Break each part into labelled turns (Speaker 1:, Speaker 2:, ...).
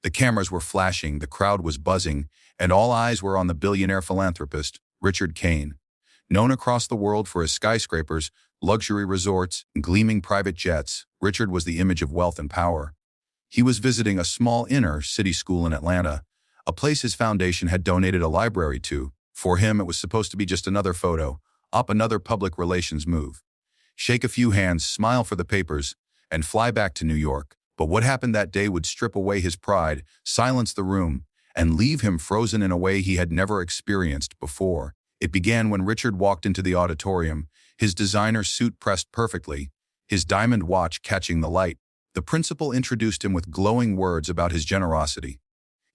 Speaker 1: The cameras were flashing, the crowd was buzzing, and all eyes were on the billionaire philanthropist, Richard Kane. Known across the world for his skyscrapers, luxury resorts, and gleaming private jets, Richard was the image of wealth and power. He was visiting a small inner-city school in Atlanta, a place his foundation had donated a library to. For him, it was supposed to be just another photo, another public relations move. Shake a few hands, smile for the papers, and fly back to New York. But what happened that day would strip away his pride, silence the room, and leave him frozen in a way he had never experienced before. It began when Richard walked into the auditorium, his designer suit pressed perfectly, his diamond watch catching the light. The principal introduced him with glowing words about his generosity.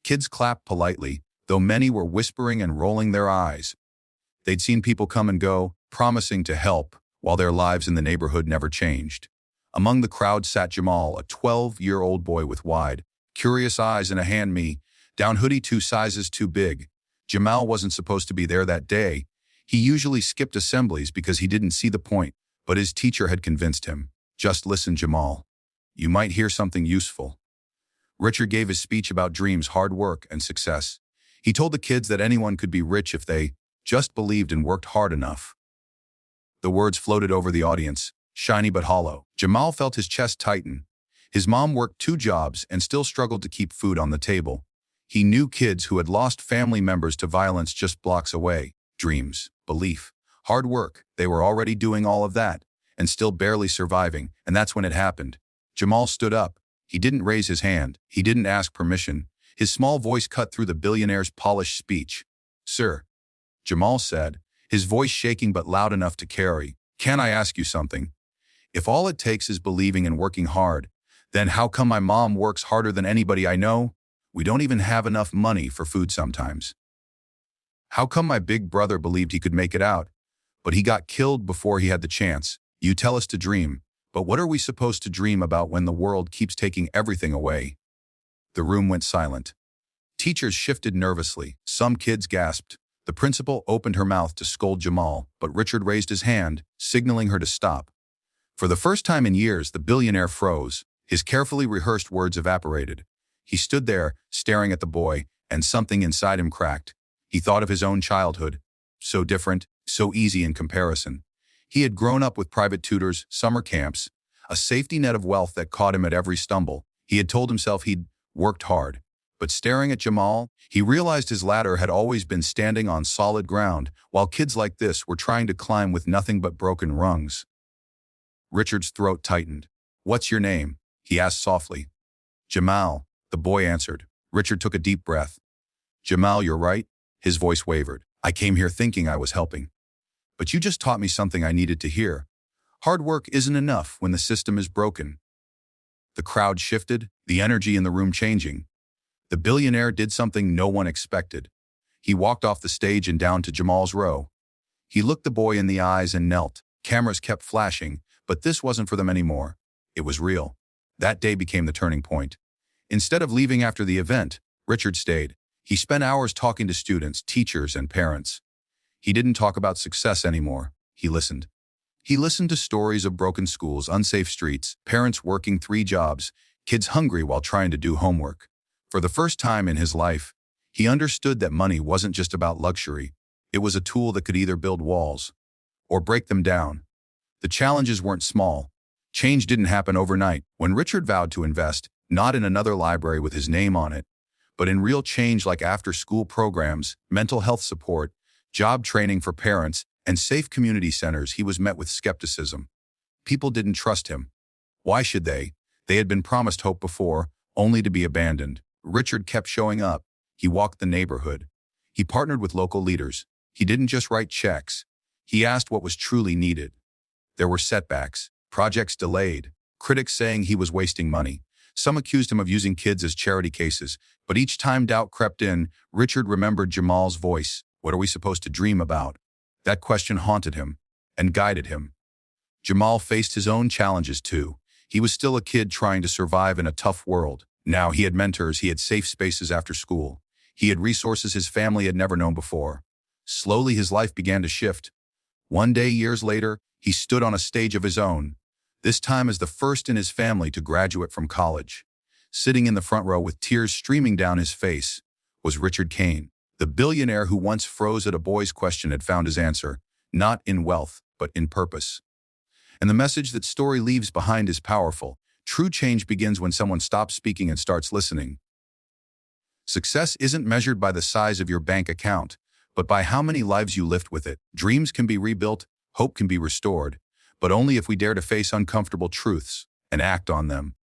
Speaker 1: Kids clapped politely, though many were whispering and rolling their eyes. They'd seen people come and go, promising to help, while their lives in the neighborhood never changed. Among the crowd sat Jamal, a 12-year-old boy with wide, curious eyes and a hand-me-down hoodie 2 sizes too big. Jamal wasn't supposed to be there that day. He usually skipped assemblies because he didn't see the point, but his teacher had convinced him. Just listen, Jamal. You might hear something useful. Richard gave his speech about dreams, hard work, and success. He told the kids that anyone could be rich if they just believed and worked hard enough. The words floated over the audience, shiny but hollow. Jamal felt his chest tighten. His mom worked 2 jobs and still struggled to keep food on the table. He knew kids who had lost family members to violence just blocks away. Dreams, belief, hard work. They were already doing all of that and still barely surviving, and that's when it happened. Jamal stood up. He didn't raise his hand. He didn't ask permission. His small voice cut through the billionaire's polished speech. "Sir," Jamal said, his voice shaking but loud enough to carry, "can I ask you something? If all it takes is believing and working hard, then how come my mom works harder than anybody I know? We don't even have enough money for food sometimes. How come my big brother believed he could make it out, but he got killed before he had the chance? You tell us to dream, but what are we supposed to dream about when the world keeps taking everything away?" The room went silent. Teachers shifted nervously. Some kids gasped. The principal opened her mouth to scold Jamal, but Richard raised his hand, signaling her to stop. For the first time in years, the billionaire froze. His carefully rehearsed words evaporated. He stood there, staring at the boy, and something inside him cracked. He thought of his own childhood. So different, so easy in comparison. He had grown up with private tutors, summer camps, a safety net of wealth that caught him at every stumble. He had told himself he'd worked hard. But staring at Jamal, he realized his ladder had always been standing on solid ground, while kids like this were trying to climb with nothing but broken rungs. Richard's throat tightened. "What's your name?" he asked softly. "Jamal," the boy answered. Richard took a deep breath. "Jamal, you're right." His voice wavered. "I came here thinking I was helping. But you just taught me something I needed to hear. Hard work isn't enough when the system is broken." The crowd shifted, the energy in the room changing. The billionaire did something no one expected. He walked off the stage and down to Jamal's row. He looked the boy in the eyes and knelt. Cameras kept flashing, but this wasn't for them anymore. It was real. That day became the turning point. Instead of leaving after the event, Richard stayed. He spent hours talking to students, teachers, and parents. He didn't talk about success anymore. He listened. He listened to stories of broken schools, unsafe streets, parents working 3 jobs, kids hungry while trying to do homework. For the first time in his life, he understood that money wasn't just about luxury. It was a tool that could either build walls or break them down. The challenges weren't small. Change didn't happen overnight. When Richard vowed to invest, not in another library with his name on it, but in real change like after-school programs, mental health support, job training for parents, and safe community centers, he was met with skepticism. People didn't trust him. Why should they? They had been promised hope before, only to be abandoned. Richard kept showing up. He walked the neighborhood. He partnered with local leaders. He didn't just write checks. He asked what was truly needed. There were setbacks, projects delayed, critics saying he was wasting money. Some accused him of using kids as charity cases, but each time doubt crept in, Richard remembered Jamal's voice. What are we supposed to dream about? That question haunted him and guided him. Jamal faced his own challenges too. He was still a kid trying to survive in a tough world. Now he had mentors, he had safe spaces after school. He had resources his family had never known before. Slowly his life began to shift. One day, years later, he stood on a stage of his own, this time as the first in his family to graduate from college. sitting in the front row with tears streaming down his face, was Richard Kane. The billionaire who once froze at a boy's question had found his answer, not in wealth, but in purpose. And the message that story leaves behind is powerful. True change begins when someone stops speaking and starts listening. Success isn't measured by the size of your bank account, but by how many lives you lift with it. Dreams can be rebuilt, hope can be restored, but only if we dare to face uncomfortable truths and act on them.